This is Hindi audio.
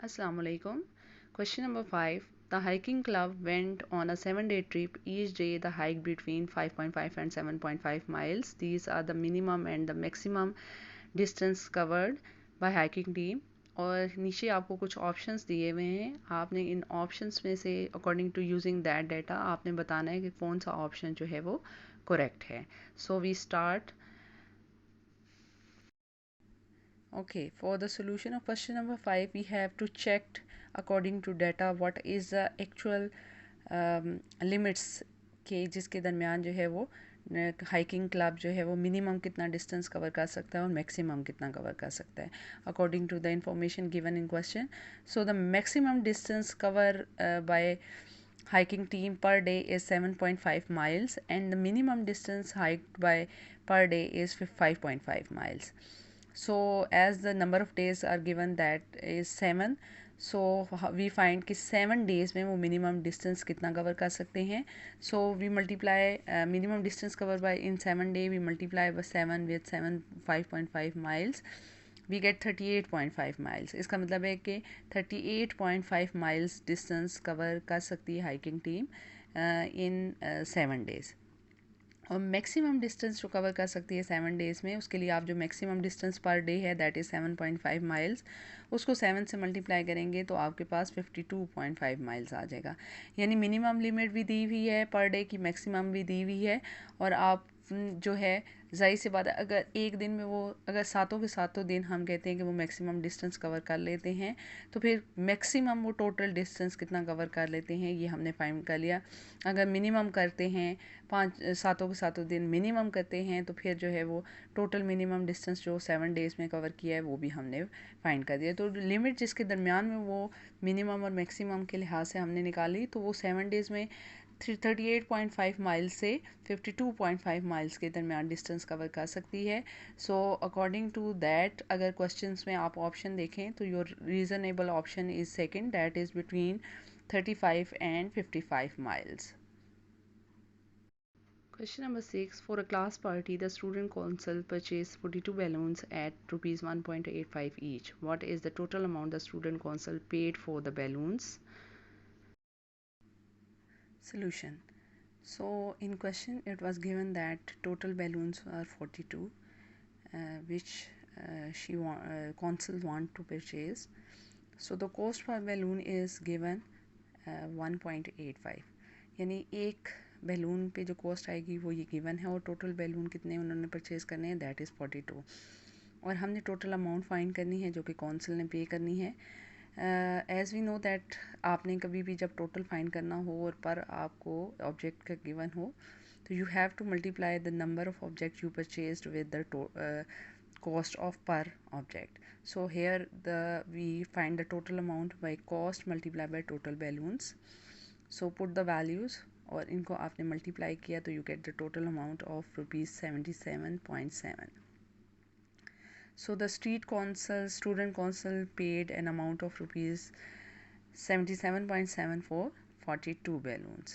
Assalamu alaikum. Question number 5. The hiking club went on a 7-day trip. Each day the hike between 5.5 and 7.5 miles. These are the minimum and the maximum distance covered by hiking team. और नीचे आपको कुछ ऑप्शंस दिए हुए हैं, आपने इन ऑप्शंस में से according to using that data आपने बताना है कि कौन सा ऑप्शन जो है वो करेक्ट है. So we start. Okay, for the solution of question number 5, we have to check according to data what is the actual limits के जिसके दरमियान जो है वो हाइकिंग क्लब जो है वो मिनिमम कितना डिस्टेंस कवर कर सकता है और मैक्सिमम कितना कवर कर सकता है according to the information given in question. So the maximum distance cover by hiking team per day is 7.5 miles and the minimum distance hiked by per day is 5.5 miles. So as the number of days are given that is 7, so we find कि 7 days में वो minimum distance कितना cover कर सकते हैं. So we multiply minimum distance covered by in 7 day, we multiply by 7 with 5.5 miles, we get 38.5 miles. इसका मतलब है कि 38.5 miles distance cover कर सकती है हाइकिंग टीम इन 7 days. और मैक्सिमम डिस्टेंस जो कवर कर सकती है 7 डेज़ में, उसके लिए आप जो मैक्सिमम डिस्टेंस पर डे है दैट इज़ 7.5 माइल्स, उसको 7 से मल्टीप्लाई करेंगे तो आपके पास 52.5 माइल्स आ जाएगा. यानी मिनिमम लिमिट भी दी हुई है पर डे की, मैक्सिमम भी दी हुई है. और आप जो है ज़ाहिर सी बात है अगर एक दिन में वो अगर सातों के सातों दिन हम कहते हैं कि वो मैक्सिमम डिस्टेंस कवर कर लेते हैं तो फिर मैक्सिमम वो टोटल डिस्टेंस कितना कवर कर लेते हैं ये हमने फाइंड कर लिया. अगर मिनिमम करते हैं सातों के सातों दिन मिनिमम करते हैं तो फिर जो है वो टोटल मिनिमम डिस्टेंस जो 7 डेज़ में कवर किया है वो भी हमने फाइंड कर दिया. तो लिमिट जिसके दरमियान में वो मिनिमम और मैक्सिमम के लिहाज से हमने निकाली तो वो 7 डेज़ में 38.5 माइल्स से 52.5 माइल्स के दरमियान डिस्टेंस कवर कर सकती है. सो अकॉर्डिंग टू दैट अगर क्वेश्चंस में आप ऑप्शन देखें तो your reasonable option is second, that is between 35 and 55 miles. Question number 6. For a class party, the student council purchased 42 balloons at rupees 1.85 each. What is the total amount the student council paid for the balloons? Solution. So in question it was given that total balloons are 42 which council want to purchase. So the cost per balloon is given 1.85, यानी एक बैलून पे जो कॉस्ट आएगी वो ये गिवन है और टोटल बैलून कितने उन्होंने परचेज करने हैं दैट इज़ 42. और हमने टोटल अमाउंट फाइंड करनी है जो कि काउंसिल ने पे करनी है. एज़ वी नो दैट आपने कभी भी जब टोटल फाइंड करना हो और पर आपको ऑब्जेक्ट का गिवन हो तो you have to multiply the number of object you purchased with the cost of per object. So here we find the total amount by cost multiplied by total balloons. So put the values और इनको आपने मल्टीप्लाई किया तो you get the total amount of ₹77.7. So the student council paid an amount of ₹77.7 for 42 balloons.